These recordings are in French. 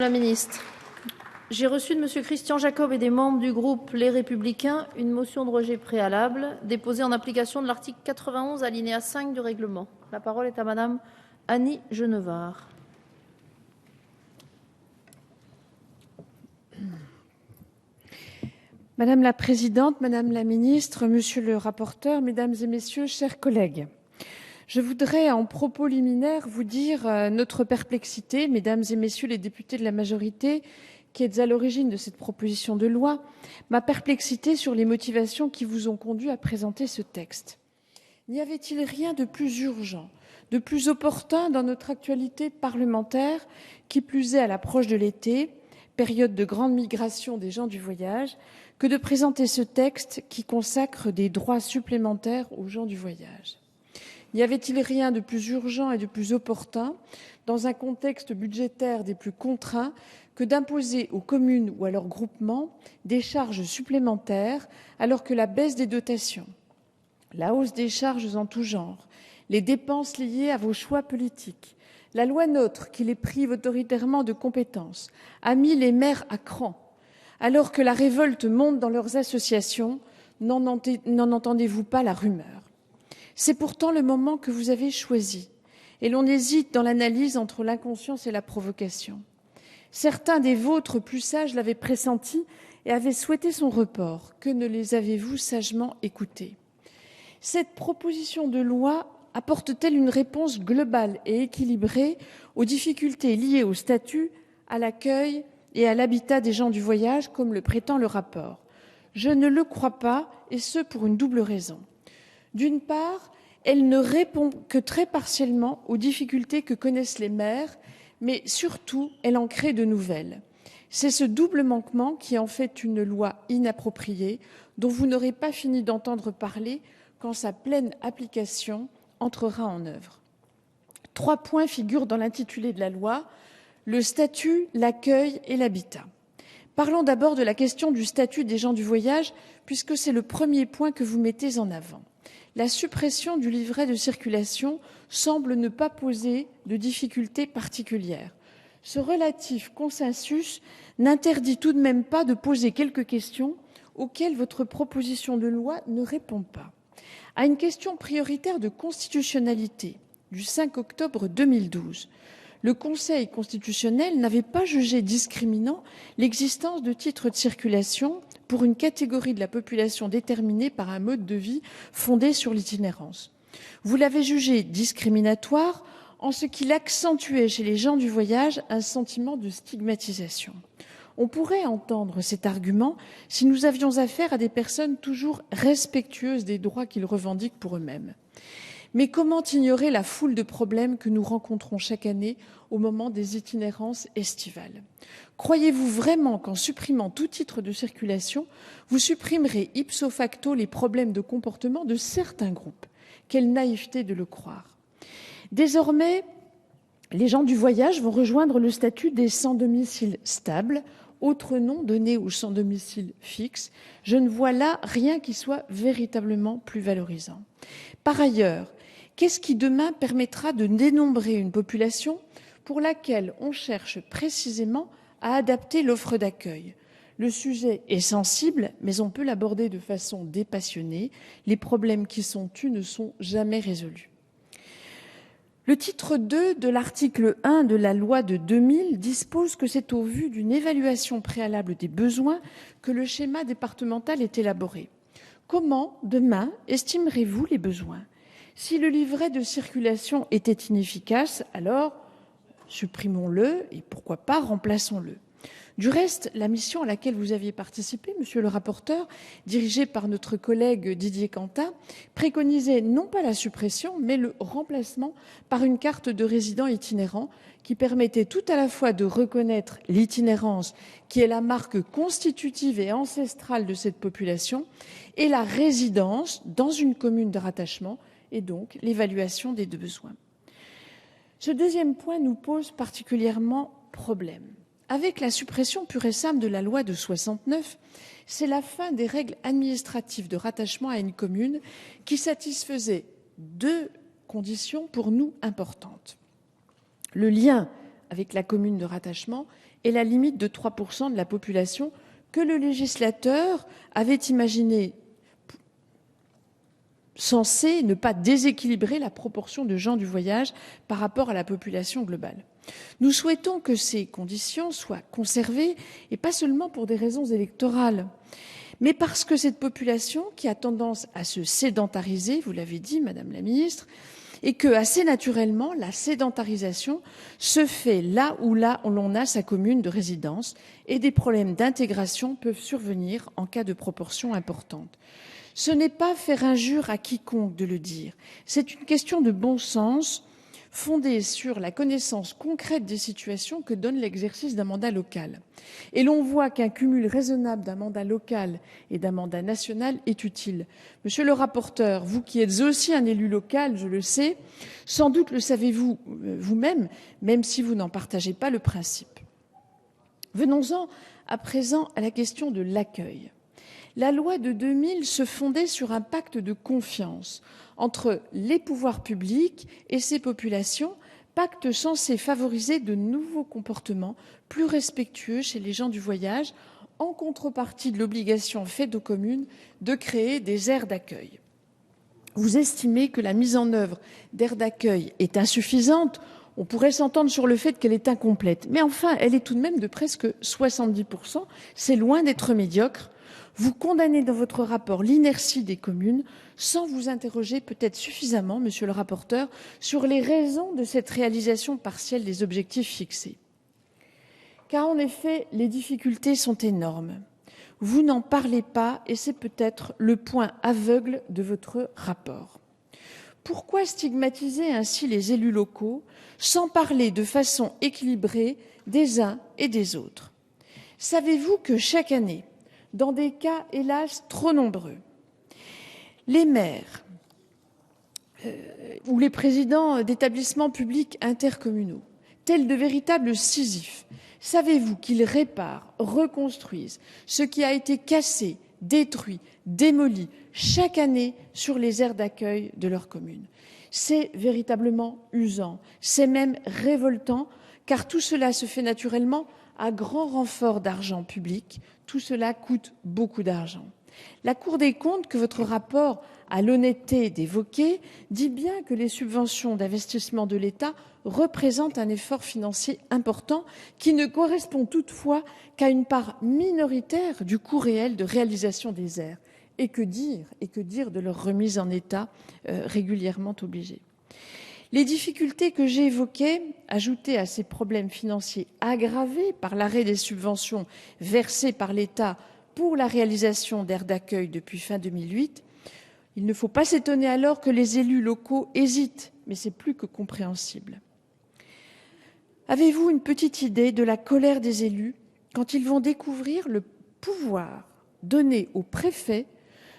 La ministre. J'ai reçu de M. Christian Jacob et des membres du groupe Les Républicains une motion de rejet préalable déposée en application de l'article 91 alinéa 5 du règlement. La parole est à Mme Annie Genevard. Madame la présidente, madame la ministre, monsieur le rapporteur, mesdames et messieurs, chers collègues, je voudrais en propos liminaire vous dire notre perplexité, mesdames et messieurs les députés de la majorité qui êtes à l'origine de cette proposition de loi, ma perplexité sur les motivations qui vous ont conduit à présenter ce texte. N'y avait-il rien de plus urgent, de plus opportun dans notre actualité parlementaire, qui plus est à l'approche de l'été, période de grande migration des gens du voyage, que de présenter ce texte qui consacre des droits supplémentaires aux gens du voyage? N'y avait-il rien de plus urgent et de plus opportun, dans un contexte budgétaire des plus contraints, que d'imposer aux communes ou à leurs groupements des charges supplémentaires, alors que la baisse des dotations, la hausse des charges en tout genre, les dépenses liées à vos choix politiques, la loi NOTRe qui les prive autoritairement de compétences, a mis les maires à cran, alors que la révolte monte dans leurs associations, n'en entendez-vous pas la rumeur? C'est pourtant le moment que vous avez choisi, et l'on hésite dans l'analyse entre l'inconscience et la provocation. Certains des vôtres plus sages l'avaient pressenti et avaient souhaité son report. Que ne les avez-vous sagement écoutés? Cette proposition de loi apporte-t-elle une réponse globale et équilibrée aux difficultés liées au statut, à l'accueil et à l'habitat des gens du voyage, comme le prétend le rapport? Je ne le crois pas, et ce pour une double raison. D'une part, elle ne répond que très partiellement aux difficultés que connaissent les maires, mais surtout, elle en crée de nouvelles. C'est ce double manquement qui en fait une loi inappropriée, dont vous n'aurez pas fini d'entendre parler quand sa pleine application entrera en œuvre. 3 points figurent dans l'intitulé de la loi: le statut, l'accueil et l'habitat. Parlons d'abord de la question du statut des gens du voyage, puisque c'est le premier point que vous mettez en avant. La suppression du livret de circulation semble ne pas poser de difficultés particulières. Ce relatif consensus n'interdit tout de même pas de poser quelques questions auxquelles votre proposition de loi ne répond pas. À une question prioritaire de constitutionnalité du 5 octobre 2012, le Conseil constitutionnel n'avait pas jugé discriminant l'existence de titres de circulation pour une catégorie de la population déterminée par un mode de vie fondé sur l'itinérance. Vous l'avez jugé discriminatoire en ce qu'il accentuait chez les gens du voyage un sentiment de stigmatisation. On pourrait entendre cet argument si nous avions affaire à des personnes toujours respectueuses des droits qu'ils revendiquent pour eux-mêmes. Mais comment ignorer la foule de problèmes que nous rencontrons chaque année au moment des itinérances estivales? Croyez-vous vraiment qu'en supprimant tout titre de circulation, vous supprimerez ipso facto les problèmes de comportement de certains groupes? Quelle naïveté de le croire! Désormais, les gens du voyage vont rejoindre le statut des sans domicile stable, autre nom donné aux sans domicile fixe. Je ne vois là rien qui soit véritablement plus valorisant. Par ailleurs, qu'est-ce qui demain permettra de dénombrer une population pour laquelle on cherche précisément à adapter l'offre d'accueil? Le sujet est sensible, mais on peut l'aborder de façon dépassionnée. Les problèmes qui sont tus ne sont jamais résolus. Le titre 2 de l'article 1 de la loi de 2000 dispose que c'est au vu d'une évaluation préalable des besoins que le schéma départemental est élaboré. Comment, demain, estimerez-vous les besoins? Si le livret de circulation était inefficace, alors supprimons-le et pourquoi pas remplaçons-le. Du reste, la mission à laquelle vous aviez participé, monsieur le rapporteur, dirigée par notre collègue Didier Quentin, préconisait non pas la suppression, mais le remplacement par une carte de résident itinérant qui permettait tout à la fois de reconnaître l'itinérance, qui est la marque constitutive et ancestrale de cette population, et la résidence dans une commune de rattachement, et donc l'évaluation des deux besoins. Ce deuxième point nous pose particulièrement problème. Avec la suppression pure et simple de la loi de 69, c'est la fin des règles administratives de rattachement à une commune qui satisfaisait 2 conditions pour nous importantes. Le lien avec la commune de rattachement et la limite de 3% de la population que le législateur avait imaginé censé ne pas déséquilibrer la proportion de gens du voyage par rapport à la population globale. Nous souhaitons que ces conditions soient conservées, et pas seulement pour des raisons électorales, mais parce que cette population qui a tendance à se sédentariser, vous l'avez dit, Madame la Ministre, et que, assez naturellement, la sédentarisation se fait là où l'on a sa commune de résidence, et des problèmes d'intégration peuvent survenir en cas de proportion importante. Ce n'est pas faire injure à quiconque de le dire, c'est une question de bon sens fondée sur la connaissance concrète des situations que donne l'exercice d'un mandat local. Et l'on voit qu'un cumul raisonnable d'un mandat local et d'un mandat national est utile. Monsieur le rapporteur, vous qui êtes aussi un élu local, je le sais, sans doute le savez-vous vous-même, même si vous n'en partagez pas le principe. Venons-en à présent à la question de l'accueil. La loi de 2000 se fondait sur un pacte de confiance entre les pouvoirs publics et ces populations, pacte censé favoriser de nouveaux comportements plus respectueux chez les gens du voyage, en contrepartie de l'obligation faite aux communes de créer des aires d'accueil. Vous estimez que la mise en œuvre d'aires d'accueil est insuffisante. On pourrait s'entendre sur le fait qu'elle est incomplète. Mais enfin, elle est tout de même de presque 70%. C'est loin d'être médiocre. Vous condamnez dans votre rapport l'inertie des communes sans vous interroger peut-être suffisamment, monsieur le rapporteur, sur les raisons de cette réalisation partielle des objectifs fixés. Car en effet, les difficultés sont énormes. Vous n'en parlez pas et c'est peut-être le point aveugle de votre rapport. Pourquoi stigmatiser ainsi les élus locaux sans parler de façon équilibrée des uns et des autres? Savez-vous que chaque année, dans des cas, hélas, trop nombreux, les maires ou les présidents d'établissements publics intercommunaux, tels de véritables Sisyphes, savez-vous qu'ils réparent, reconstruisent ce qui a été cassé, détruit, démoli chaque année sur les aires d'accueil de leur commune? C'est véritablement usant, c'est même révoltant, car tout cela se fait naturellement à grand renfort d'argent public. Tout cela coûte beaucoup d'argent. La Cour des comptes, que votre rapport a l'honnêteté d'évoquer, dit bien que les subventions d'investissement de l'État représentent un effort financier important qui ne correspond toutefois qu'à une part minoritaire du coût réel de réalisation des aires. Et que dire de leur remise en état régulièrement obligée. Les difficultés que j'ai évoquées, ajoutées à ces problèmes financiers aggravés par l'arrêt des subventions versées par l'État pour la réalisation d'aires d'accueil depuis fin 2008, il ne faut pas s'étonner alors que les élus locaux hésitent, mais c'est plus que compréhensible. Avez-vous une petite idée de la colère des élus quand ils vont découvrir le pouvoir donné au préfet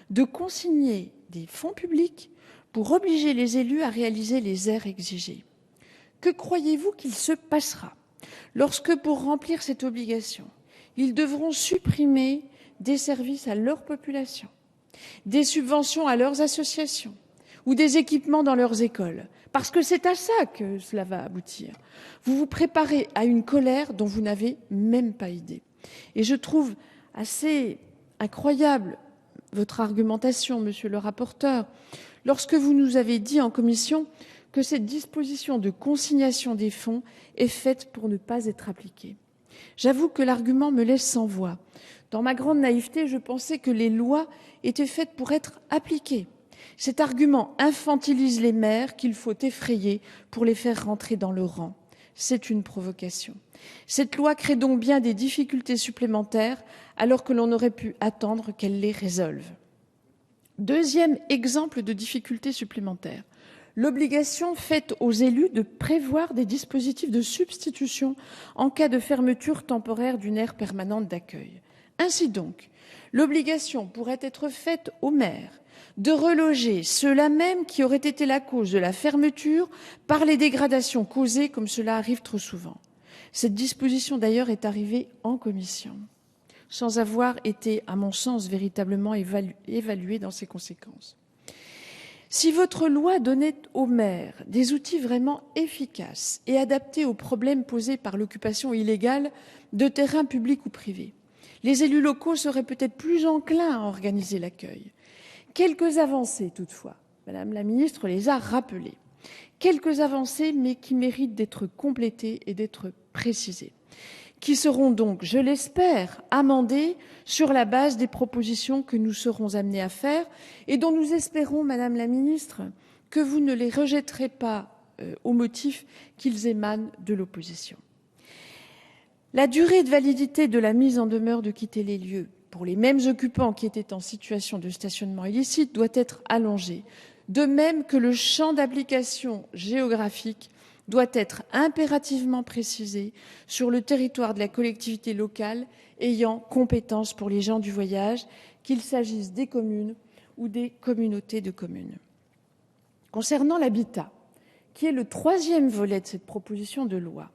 de consigner des fonds publics pour obliger les élus à réaliser les aires exigées? Que croyez-vous qu'il se passera lorsque, pour remplir cette obligation, ils devront supprimer des services à leur population, des subventions à leurs associations ou des équipements dans leurs écoles? Parce que c'est à ça que cela va aboutir. Vous vous préparez à une colère dont vous n'avez même pas idée. Et je trouve assez incroyable votre argumentation, monsieur le rapporteur, lorsque vous nous avez dit en commission que cette disposition de consignation des fonds est faite pour ne pas être appliquée. J'avoue que l'argument me laisse sans voix. Dans ma grande naïveté, je pensais que les lois étaient faites pour être appliquées. Cet argument infantilise les maires qu'il faut effrayer pour les faire rentrer dans le rang. C'est une provocation. Cette loi crée donc bien des difficultés supplémentaires alors que l'on aurait pu attendre qu'elle les résolve. Deuxième exemple de difficultés supplémentaires, l'obligation faite aux élus de prévoir des dispositifs de substitution en cas de fermeture temporaire d'une aire permanente d'accueil. Ainsi donc, l'obligation pourrait être faite aux maires de reloger ceux-là même qui auraient été la cause de la fermeture par les dégradations causées, comme cela arrive trop souvent. Cette disposition d'ailleurs est arrivée en commission, sans avoir été, à mon sens, véritablement évaluée dans ses conséquences. Si votre loi donnait aux maires des outils vraiment efficaces et adaptés aux problèmes posés par l'occupation illégale de terrains publics ou privés, les élus locaux seraient peut-être plus enclins à organiser l'accueil. Quelques avancées toutefois, Madame la Ministre les a rappelées. Quelques avancées, mais qui méritent d'être complétées et d'être précisées, qui seront donc, je l'espère, amendées sur la base des propositions que nous serons amenés à faire et dont nous espérons, Madame la Ministre, que vous ne les rejetterez pas au motif qu'ils émanent de l'opposition. La durée de validité de la mise en demeure de quitter les lieux pour les mêmes occupants qui étaient en situation de stationnement illicite doit être allongée, de même que le champ d'application géographique doit être impérativement précisé sur le territoire de la collectivité locale ayant compétence pour les gens du voyage, qu'il s'agisse des communes ou des communautés de communes. Concernant l'habitat, qui est le troisième volet de cette proposition de loi,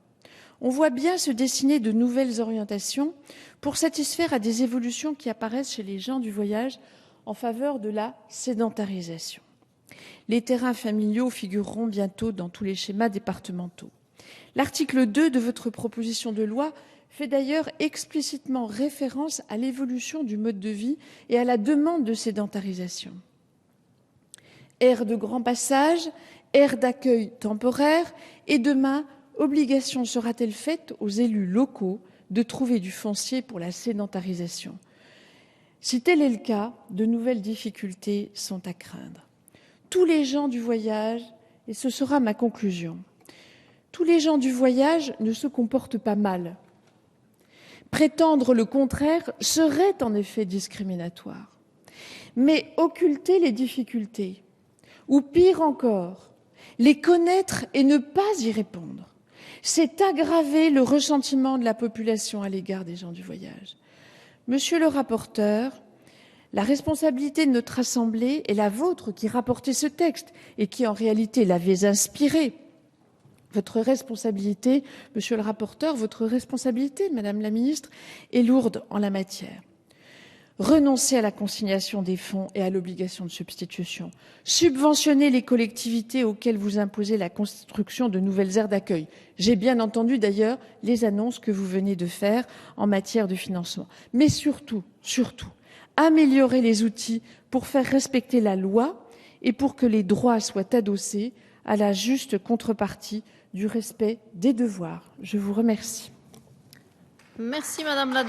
on voit bien se dessiner de nouvelles orientations pour satisfaire à des évolutions qui apparaissent chez les gens du voyage en faveur de la sédentarisation. Les terrains familiaux figureront bientôt dans tous les schémas départementaux. L'article 2 de votre proposition de loi fait d'ailleurs explicitement référence à l'évolution du mode de vie et à la demande de sédentarisation. Aire de grand passage, aire d'accueil temporaire et demain, obligation sera-t-elle faite aux élus locaux de trouver du foncier pour la sédentarisation? Si tel est le cas, de nouvelles difficultés sont à craindre. Tous les gens du voyage, et ce sera ma conclusion, tous les gens du voyage ne se comportent pas mal. Prétendre le contraire serait en effet discriminatoire. Mais occulter les difficultés, ou pire encore, les connaître et ne pas y répondre, c'est aggraver le ressentiment de la population à l'égard des gens du voyage. Monsieur le rapporteur, la responsabilité de notre Assemblée est la vôtre qui rapportez ce texte et qui en réalité l'avez inspiré. Votre responsabilité, monsieur le rapporteur, votre responsabilité, Madame la Ministre, est lourde en la matière. Renoncez à la consignation des fonds et à l'obligation de substitution. Subventionnez les collectivités auxquelles vous imposez la construction de nouvelles aires d'accueil. J'ai bien entendu d'ailleurs les annonces que vous venez de faire en matière de financement. Mais surtout, améliorer les outils pour faire respecter la loi et pour que les droits soient adossés à la juste contrepartie du respect des devoirs. Je vous remercie. Merci Madame la